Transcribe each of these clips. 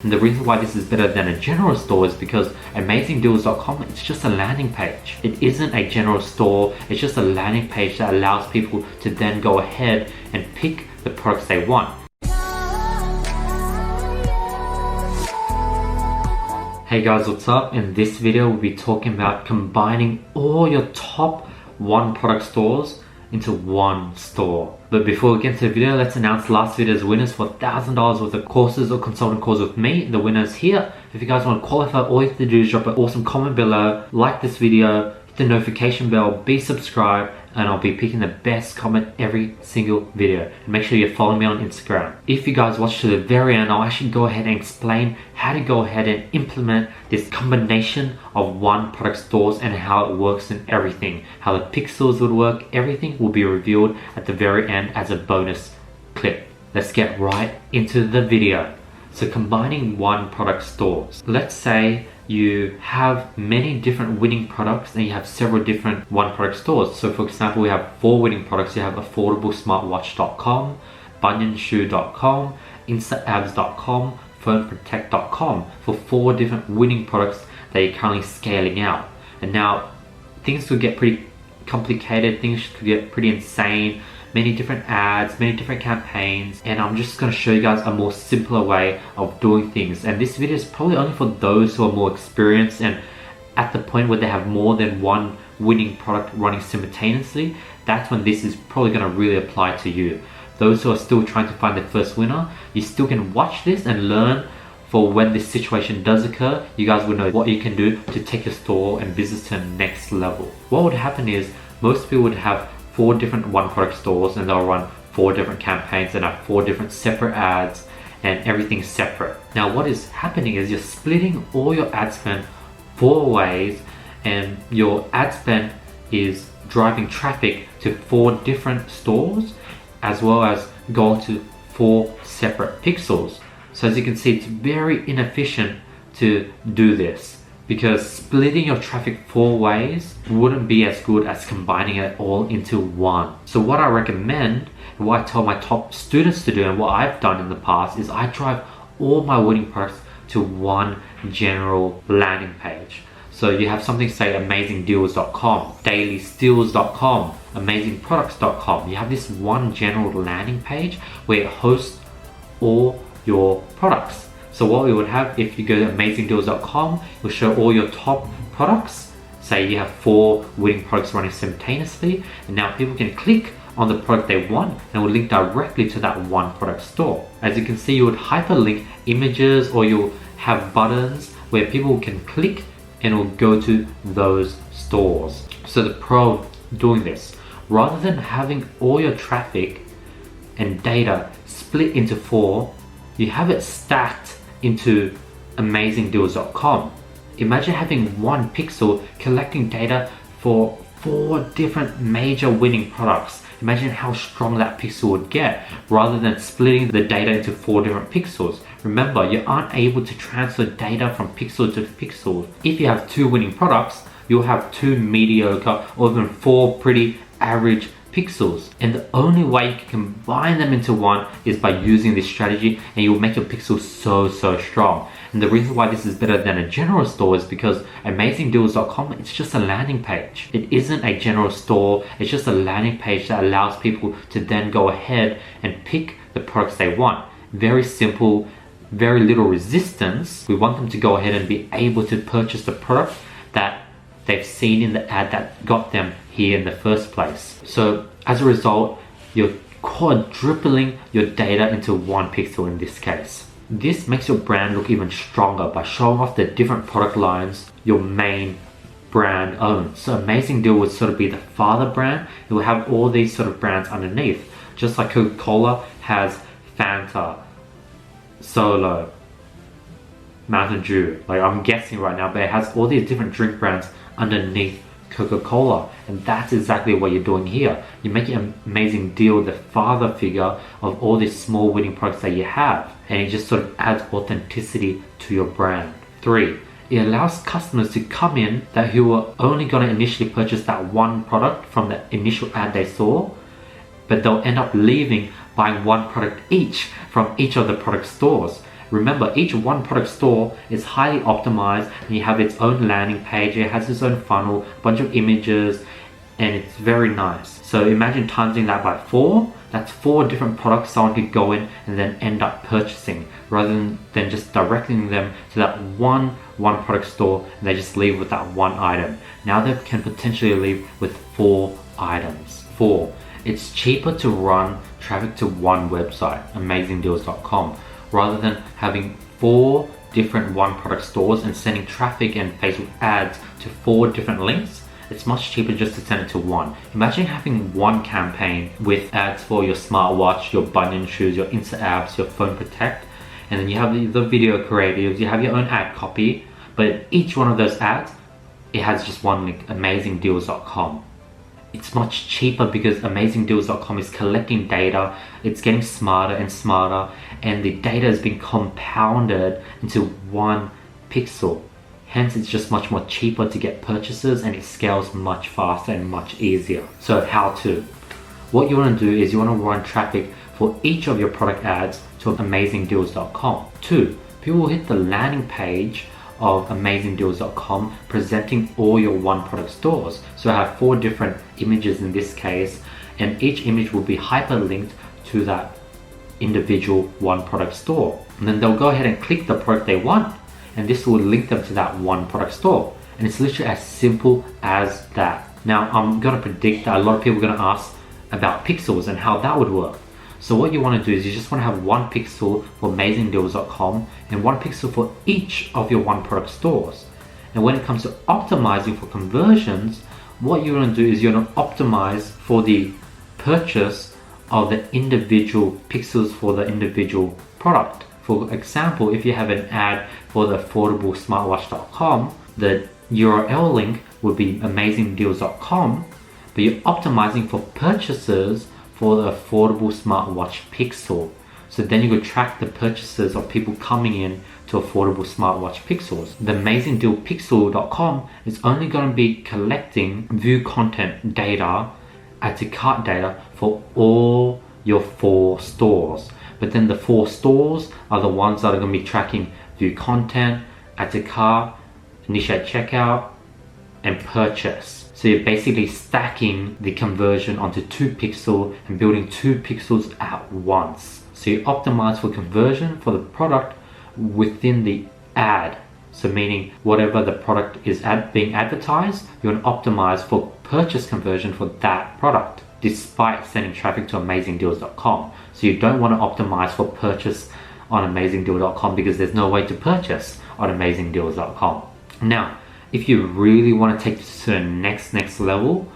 And the reason why this is better than a general store is because amazingdeals.com, it's just a landing page. It isn't a general store, it's just a landing page that allows people to then go ahead and pick the products they want. Hey guys, what's up? In this video, we'll be talking about combining all your top one product stores into one store. But before we get into the video, let's announce last video's winners for $1,000 worth of courses or consulting calls with me. The winner's here. If you guys want to qualify, all you have to do is drop an awesome comment below, like this video, hit the notification bell, be subscribed, and I'll be picking the best comment every single video. And make sure you're following me on Instagram. If you guys watch to the very end, I'll actually go ahead and explain how to go ahead and implement this combination of one product stores and how it works and everything. How the pixels would work, everything will be revealed at the very end as a bonus clip. Let's get right into the video. So combining one product stores. Let's say you have many different winning products and you have several different one product stores. So for example, we have 4 winning products. You have affordablesmartwatch.com, bunionshoe.com, instaabs.com, phone-protect.com for 4 different winning products that you're currently scaling out. And now things could get pretty complicated, things could get pretty insane, many different ads, many different campaigns, and I'm just going to show you guys a more simpler way of doing things. And this video is probably only for those who are more experienced and at the point where they have more than one winning product running simultaneously. That's when this is probably going to really apply to you. Those who are still trying to find their first winner, you still can watch this and learn for when this situation does occur. You guys will know what you can do to take your store and business to the next level. What would happen is most people would have 4 different one product stores and they'll run 4 different campaigns and have 4 different separate ads and everything's separate. Now what is happening is you're splitting all your ad spend 4 ways, and your ad spend is driving traffic to 4 different stores as well as going to 4 separate pixels. So as you can see, it's very inefficient to do this, because splitting your traffic 4 ways wouldn't be as good as combining it all into one. So what I recommend, and what I tell my top students to do, and what I've done in the past, is I drive all my winning products to one general landing page. So you have something, say amazingdeals.com, dailysteals.com, amazingproducts.com. You have this one general landing page where it hosts all your products. So what we would have, if you go to amazingdeals.com, it will show all your top products. Say you have 4 winning products running simultaneously, and now people can click on the product they want and it will link directly to that one product store. As you can see, you would hyperlink images, or you'll have buttons where people can click and it will go to those stores. So the pro doing this, rather than having all your traffic and data split into 4, you have it stacked into amazingdeals.com. Imagine having one pixel collecting data for 4 different major winning products. Imagine how strong that pixel would get, rather than splitting the data into 4 different pixels. Remember, you aren't able to transfer data from pixel to pixel. If you have 2 winning products, you'll have 2 mediocre or even 4 pretty average pixels, and the only way you can combine them into one is by using this strategy, and you will make your pixels so strong. And the reason why this is better than a general store is because amazingdeals.com, it's just a landing page. It isn't a general store, it's just a landing page that allows people to then go ahead and pick the products they want. Very simple, very little resistance. We want them to go ahead and be able to purchase the product that they've seen in the ad that got them here in the first place. So as a result, you're quadrupling your data into 1 pixel in this case. This makes your brand look even stronger by showing off the different product lines your main brand owns. So Amazing Deal would sort of be the father brand. It will have all these sort of brands underneath. Just like Coca-Cola has Fanta, Solo, Mountain Dew. Like, I'm guessing right now, but it has all these different drink brands underneath Coca-Cola, and that's exactly what you're doing here. You're making an Amazing Deal the father figure of all these small winning products that you have, and it just sort of adds authenticity to your brand. 3, it allows customers to come in that who are only going to initially purchase that one product from the initial ad they saw, but they'll end up leaving buying one product each from each of the product stores. Remember, each one product store is highly optimized and you have its own landing page, it has its own funnel, a bunch of images, and it's very nice. So imagine timesing that by 4. That's 4 different products someone could go in and then end up purchasing, rather than just directing them to that one product store and they just leave with that one item. Now they can potentially leave with 4 items. 4. It's cheaper to run traffic to one website, amazingdeals.com, rather than having 4 different one product stores and sending traffic and Facebook ads to 4 different links. It's much cheaper just to send it to one. Imagine having one campaign with ads for your smartwatch, your bunion shoes, your Insta apps, your phone protect, and then you have the video creatives, you have your own ad copy, but each one of those ads, it has just one link, amazingdeals.com. It's much cheaper because amazingdeals.com is collecting data, it's getting smarter and smarter, and the data is being compounded into one pixel. Hence, it's just much more cheaper to get purchases and it scales much faster and much easier. So how to? What you want to do is you want to run traffic for each of your product ads to amazingdeals.com. 2. People will hit the landing page of amazingdeals.com presenting all your one product stores. So I have 4 different images in this case, and each image will be hyperlinked to that individual one product store. And then they'll go ahead and click the product they want, and this will link them to that one product store. And it's literally as simple as that. Now I'm gonna predict that a lot of people are gonna ask about pixels and how that would work. So what you want to do is you just want to have one pixel for amazingdeals.com and one pixel for each of your one product stores. And when it comes to optimizing for conversions, what you want to do is you're going to optimize for the purchase of the individual pixels for the individual product. For example, if you have an ad for the affordablesmartwatch.com, the URL link would be amazingdeals.com, but you're optimizing for purchases for the affordable smartwatch pixel. So then you could track the purchases of people coming in to affordable smartwatch pixels. The amazingdealpixel.com is only going to be collecting view content data, add to cart data for all your 4 stores. But then the 4 stores are the ones that are going to be tracking view content, add to cart, initiate checkout, and purchase. So you're basically stacking the conversion onto 2 pixels and building 2 pixels at once. So you optimize for conversion for the product within the ad. So meaning whatever the product is being advertised, you want to optimize for purchase conversion for that product, despite sending traffic to amazingdeals.com. So you don't want to optimize for purchase on amazingdeal.com because there's no way to purchase on amazingdeals.com. Now, if you really want to take this to the next level,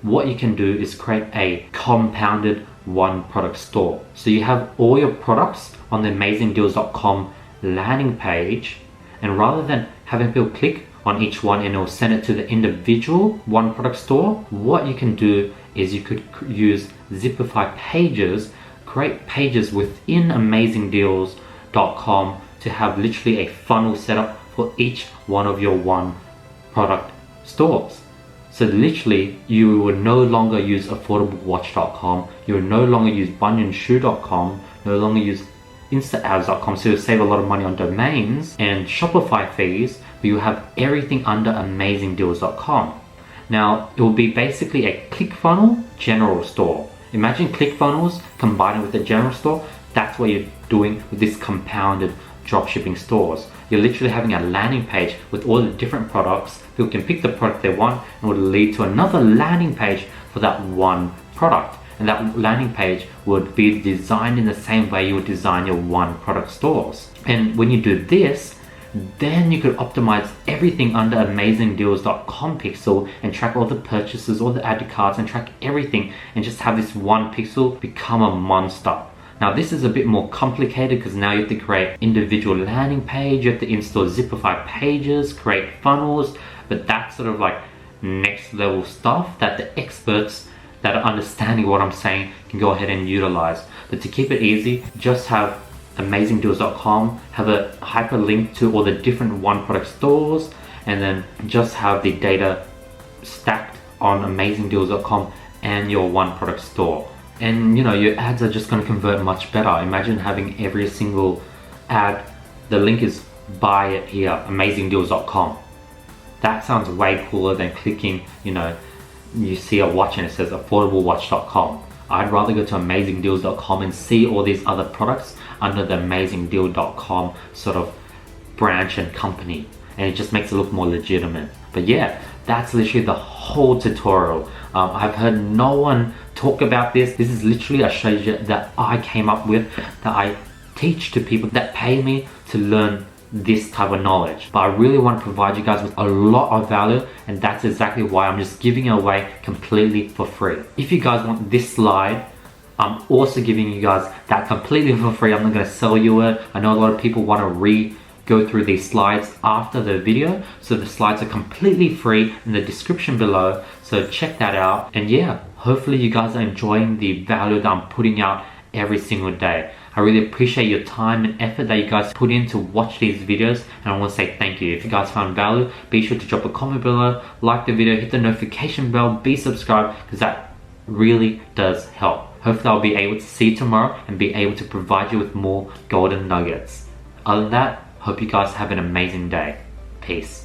what you can do is create a compounded one product store. So you have all your products on the amazingdeals.com landing page, and rather than having people click on each one and it'll send it to the individual one product store, what you can do is you could use Zipify pages, create pages within amazingdeals.com to have literally a funnel set up for each one of your one product stores. So literally you will no longer use affordablewatch.com, you will no longer use bunionshoe.com, no longer use instaads.com, so you'll save a lot of money on domains and Shopify fees, but you have everything under amazingdeals.com. Now it will be basically a ClickFunnels general store. Imagine ClickFunnels combined with the general store. That's what you're doing with this compounded dropshipping stores. You're literally having a landing page with all the different products. People can pick the product they want and would lead to another landing page for that one product. And that landing page would be designed in the same way you would design your one product stores. And when you do this, then you could optimize everything under amazingdeals.com pixel and track all the purchases, all the add to carts, and track everything and just have this one pixel become a monster. Now this is a bit more complicated because now you have to create individual landing page, you have to install Zipify pages, create funnels, but that's sort of like next level stuff that the experts that are understanding what I'm saying can go ahead and utilize. But to keep it easy, just have amazingdeals.com, have a hyperlink to all the different one product stores, and then just have the data stacked on amazingdeals.com and your one product store. And you know, your ads are just going to convert much better. Imagine having every single ad the link is buy it here, amazingdeals.com. That sounds way cooler than clicking, you see a watch and it says affordablewatch.com. I'd rather go to amazingdeals.com and see all these other products under the amazingdeal.com sort of branch and company, and it just makes it look more legitimate. But yeah, that's literally the whole tutorial. I've heard no one talk about this. This is literally a strategy that I came up with, that I teach to people that pay me to learn this type of knowledge. But I really want to provide you guys with a lot of value, and that's exactly why I'm just giving it away completely for free. If you guys want this slide, I'm also giving you guys that completely for free. I'm not going to sell you it. I know a lot of people want to go through these slides after the video, so the slides are completely free in the description below, so check that out. And yeah, hopefully you guys are enjoying the value that I'm putting out every single day. I really appreciate your time and effort that you guys put in to watch these videos, and I want to say thank you. If you guys found value, be sure to drop a comment below, like the video, hit the notification bell, be subscribed, because that really does help. Hopefully I'll be able to see you tomorrow and be able to provide you with more golden nuggets. Other than that, hope you guys have an amazing day. Peace.